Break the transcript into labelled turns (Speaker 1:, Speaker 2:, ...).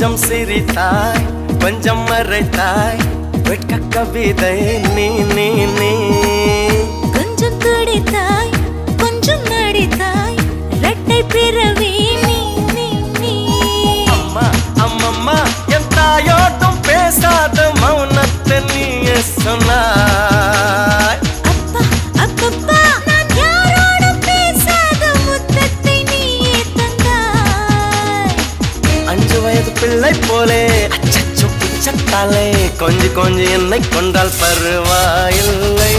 Speaker 1: கொஞ்சம் சிரித்தாய் கொஞ்சம் மறைத்தாய் வெட்க கவிதை நீ நீ நீ
Speaker 2: கொஞ்சம் துடித்தாய் கொஞ்சம் நடித்தாய் இரட்டை பிறவி நீ நீ நீ
Speaker 1: அம்மா அம்மம்மா என் தாயோட்டும் பேசாத மௌனத்தை நீயே சொன்னாய்
Speaker 2: அப்பா அப்பப்பா நான் யாரோடும் பேசாத முத்தத்தை நீயே தந்தாய்
Speaker 1: 5 வயது பிள்ளை போலே அச்சச்சோ புச்சத்தாலே கொஞ்சி கொஞ்சி என்னை கொண்டால் பருவாயில்லை